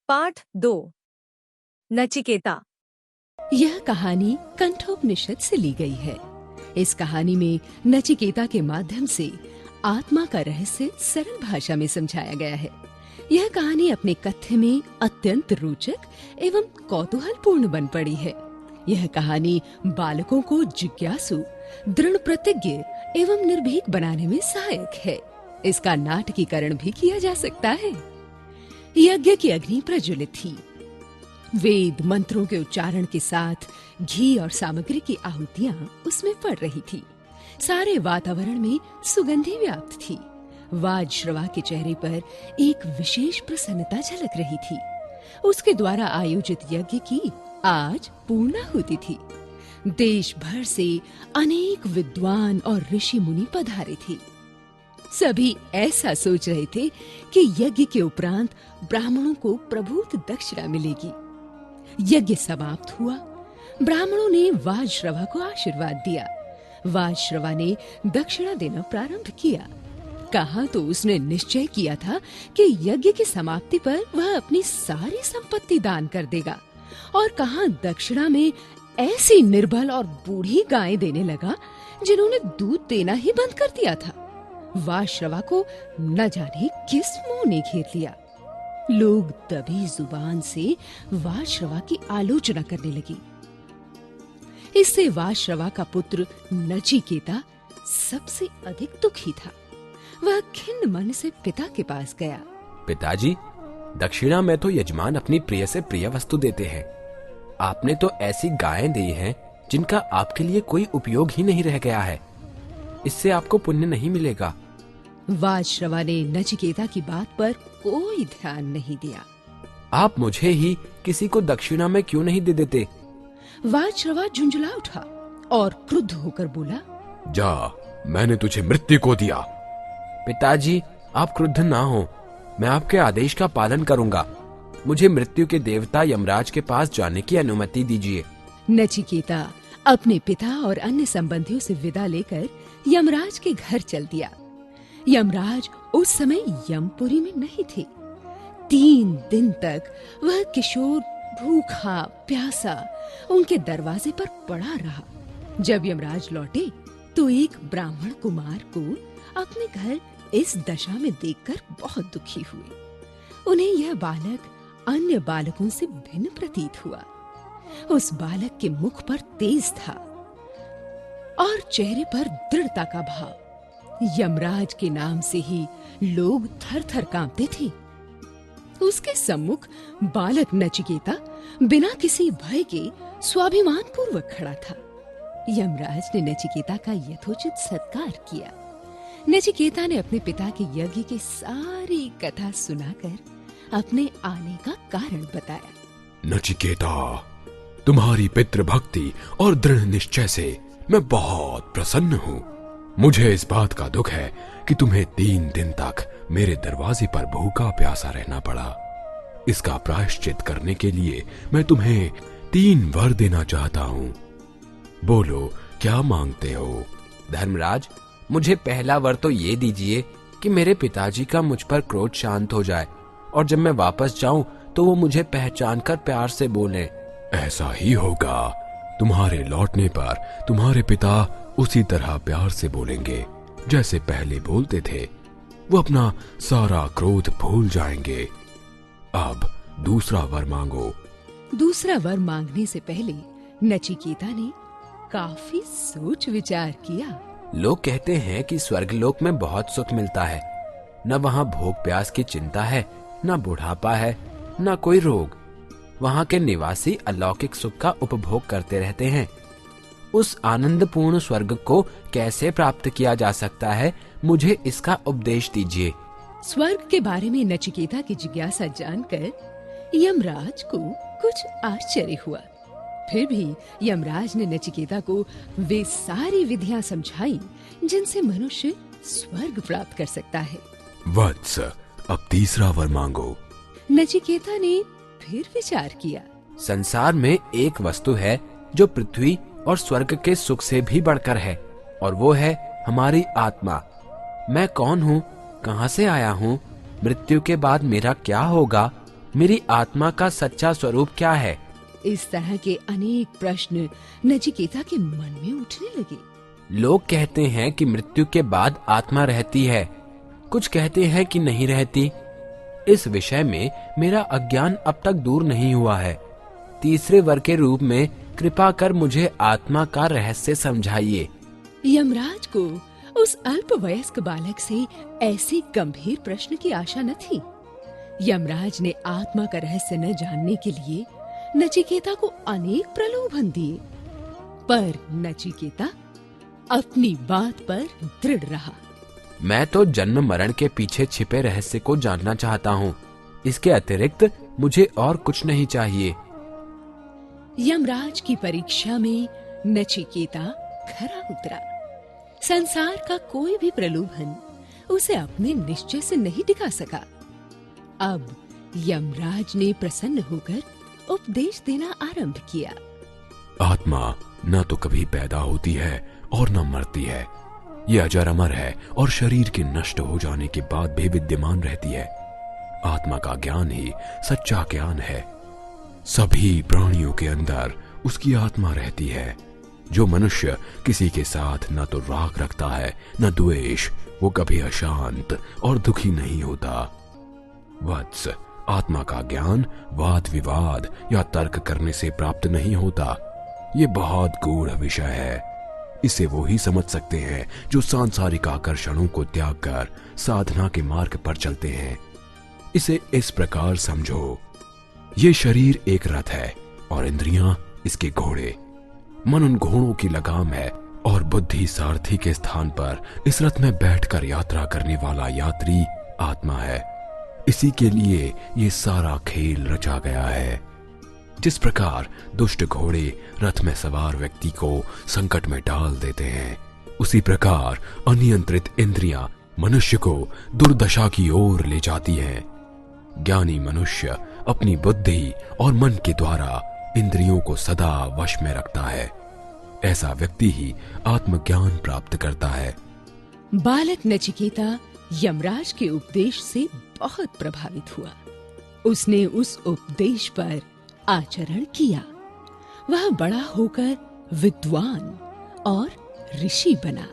पाठ 2 नचिकेता। यह कहानी कंठोपनिषद से ली गई है। इस कहानी में नचिकेता के माध्यम से आत्मा का रहस्य सरल भाषा में समझाया गया है। यह कहानी अपने कथ्य में अत्यंत रोचक एवं कौतूहलपूर्ण बन पड़ी है। यह कहानी बालकों को जिज्ञासु, दृढ़ प्रतिज्ञ एवं निर्भीक बनाने में सहायक है। इसका नाटकीकरण भी किया जा सकता है। यज्ञ की अग्नि प्रज्वलित थी। वेद मंत्रों के उच्चारण के साथ घी और सामग्री की आहुतियां उसमें पड़ रही थी। सारे वातावरण में सुगंधि व्याप्त थी। वाजश्रवा के चेहरे पर एक विशेष प्रसन्नता झलक रही थी। उसके द्वारा आयोजित यज्ञ की आज पूर्णाहुति थी। देश भर से अनेक विद्वान और ऋषि मुनि पधारे थे। सभी ऐसा सोच रहे थे कि यज्ञ के उपरांत ब्राह्मणों को प्रभूत दक्षिणा मिलेगी। यज्ञ समाप्त हुआ। ब्राह्मणों ने वाजश्रवा को आशीर्वाद दिया। वाजश्रवा ने दक्षिणा देना प्रारंभ किया। कहा तो उसने निश्चय किया था कि यज्ञ की समाप्ति पर वह अपनी सारी संपत्ति दान कर देगा, और कहा दक्षिणा में ऐसी निर्बल और बूढ़ी गायें देने लगा जिन्होंने दूध देना ही बंद कर दिया था। वाजश्रवा को न जाने किस मुंह ने घेर लिया। लोग दबी जुबान से वाजश्रवा की आलोचना करने लगी। इससे वाजश्रवा का पुत्र नचिकेता सबसे अधिक दुखी था। वह खिन्न मन से पिता के पास गया। पिताजी, दक्षिणा में तो यजमान अपनी प्रिय से प्रिय वस्तु देते हैं। आपने तो ऐसी गायें दी हैं जिनका आपके लिए कोई उपयोग ही नहीं रह गया है। इससे आपको पुण्य नहीं मिलेगा। वाजश्रवा ने नचिकेता की बात पर कोई ध्यान नहीं दिया। आप मुझे ही किसी को दक्षिणा में क्यों नहीं दे देते? वाजश्रवा झुंझला उठा और क्रुद्ध होकर बोला, जा, मैंने तुझे मृत्यु को दिया। पिताजी, आप क्रुद्ध ना हो। मैं आपके आदेश का पालन करूंगा। मुझे मृत्यु के देवता यमराज के पास जाने की अनुमति दीजिए। नचिकेता अपने पिता और अन्य संबंधियों से विदा लेकर यमराज के घर चल दिया। यमराज उस समय यमपुरी में नहीं थे। 3 दिन तक वह किशोर भूखा प्यासा उनके दरवाजे पर पड़ा रहा। जब यमराज लौटे तो एक ब्राह्मण कुमार को अपने घर इस दशा में देखकर बहुत दुखी हुए। उन्हें यह बालक अन्य बालकों से भिन्न प्रतीत हुआ। उस बालक के मुख पर तेज था और चेहरे पर दृढ़ता का भाव। यमराज के नाम से ही लोग थर-थर कांपते थे। उसके सम्मुख बालक नचिकेता बिना किसी भय के स्वाभिमान पूर्वक खड़ा था। यमराज ने नचिकेता का यथोचित सत्कार किया। नचिकेता ने अपने पिता के यज्ञ की सारी कथा सुनाकर अपने आने का कारण बताया। नचिकेता, तुम्हारी पितृभक्ति और दृढ़ निश्चय से मैं बहुत प्रसन्न हूँ। मुझे इस बात का दुख है कि तुम्हें 3 दिन तक मेरे दरवाजे पर भूखा प्यासा रहना पड़ा। इसका प्रायश्चित करने के लिए मैं तुम्हें 3 वर देना चाहता हूँ। बोलो, क्या मांगते हो? धर्मराज, मुझे पहला वर तो ये दीजिए कि मेरे पिताजी का मुझ पर क्रोध शांत हो जाए, और जब मैं वापस जाऊं तो वो मुझे पहचान कर प्यार से बोले। ऐसा ही होगा। तुम्हारे लौटने पर तुम्हारे पिता उसी तरह प्यार से बोलेंगे जैसे पहले बोलते थे। वो अपना सारा क्रोध भूल जाएंगे। अब दूसरा वर मांगो। दूसरा वर मांगने से पहले नचिकेता ने काफी सोच विचार किया। लोग कहते हैं कि स्वर्गलोक में बहुत सुख मिलता है। न वहाँ भूख प्यास की चिंता है, न बुढ़ापा है, न कोई रोग। वहाँ के निवासी अलौकिक सुख का उपभोग करते रहते हैं। उस आनंदपूर्ण स्वर्ग को कैसे प्राप्त किया जा सकता है? मुझे इसका उपदेश दीजिए। स्वर्ग के बारे में नचिकेता की जिज्ञासा जानकर यमराज को कुछ आश्चर्य हुआ। फिर भी यमराज ने नचिकेता को वे सारी विधियां समझाई जिनसे मनुष्य स्वर्ग प्राप्त कर सकता है। वत्स, अब तीसरा वर मांगो। नचिकेता ने फिर विचार किया। संसार में एक वस्तु है जो पृथ्वी और स्वर्ग के सुख से भी बढ़कर है, और वो है हमारी आत्मा। मैं कौन हूँ, कहाँ से आया हूँ, मृत्यु के बाद मेरा क्या होगा, मेरी आत्मा का सच्चा स्वरूप क्या है? इस तरह के अनेक प्रश्न नचिकेता के मन में उठने लगे। लोग कहते हैं कि मृत्यु के बाद आत्मा रहती है, कुछ कहते हैं कि नहीं रहती। इस विषय में मेरा अज्ञान अब तक दूर नहीं हुआ है। तीसरे वर्ग के रूप में कृपा कर मुझे आत्मा का रहस्य समझाइए। यमराज को उस अल्पवयस्क बालक से ऐसे गंभीर प्रश्न की आशा न थी। यमराज ने आत्मा का रहस्य न जानने के लिए नचिकेता को अनेक प्रलोभन दिए, पर नचिकेता अपनी बात पर दृढ़ रहा। मैं तो जन्म मरण के पीछे छिपे रहस्य को जानना चाहता हूँ। इसके अतिरिक्त मुझे और कुछ नहीं चाहिए। यमराज की परीक्षा में नचिकेता खरा उतरा। संसार का कोई भी प्रलोभन उसे अपने निश्चय से नहीं टिका सका। अब यमराज ने प्रसन्न होकर उपदेश देना आरंभ किया। आत्मा न तो कभी पैदा होती है और न मरती है। ये अजर अमर है और शरीर के नष्ट हो जाने के बाद भी विद्यमान रहती है। आत्मा का ज्ञान ही सच्चा ज्ञान है। सभी प्राणियों के अंदर उसकी आत्मा रहती है। जो मनुष्य किसी के साथ न तो राग रखता है न द्वेष, वो कभी अशांत और दुखी नहीं होता। वत्स, आत्मा का ज्ञान वाद विवाद या तर्क करने से प्राप्त नहीं होता। ये बहुत गूढ़ विषय है। इसे वो ही समझ सकते हैं जो सांसारिक आकर्षणों को त्याग कर साधना के मार्ग पर चलते हैं। इसे इस प्रकार समझो, ये शरीर एक रथ है और इंद्रियां इसके घोड़े। मन उन घोड़ों की लगाम है और बुद्धि सारथी के स्थान पर इस रथ में बैठकर यात्रा करने वाला यात्री आत्मा है। इसी के लिए ये सारा खेल रचा गया है। जिस प्रकार दुष्ट घोड़े रथ में सवार व्यक्ति को संकट में डाल देते हैं, उसी प्रकार अनियंत्रित इंद्रियां मनुष्य को दुर्दशा की ओर ले जाती हैं। ज्ञानी मनुष्य अपनी बुद्धि और मन के द्वारा इंद्रियों को सदा वश में रखता है। ऐसा व्यक्ति ही आत्मज्ञान प्राप्त करता है। बालक नचिकेता यमराज के उपदेश से बहुत प्रभावित हुआ। उसने उस उपदेश पर आचरण किया। वह बड़ा होकर विद्वान और ऋषि बना।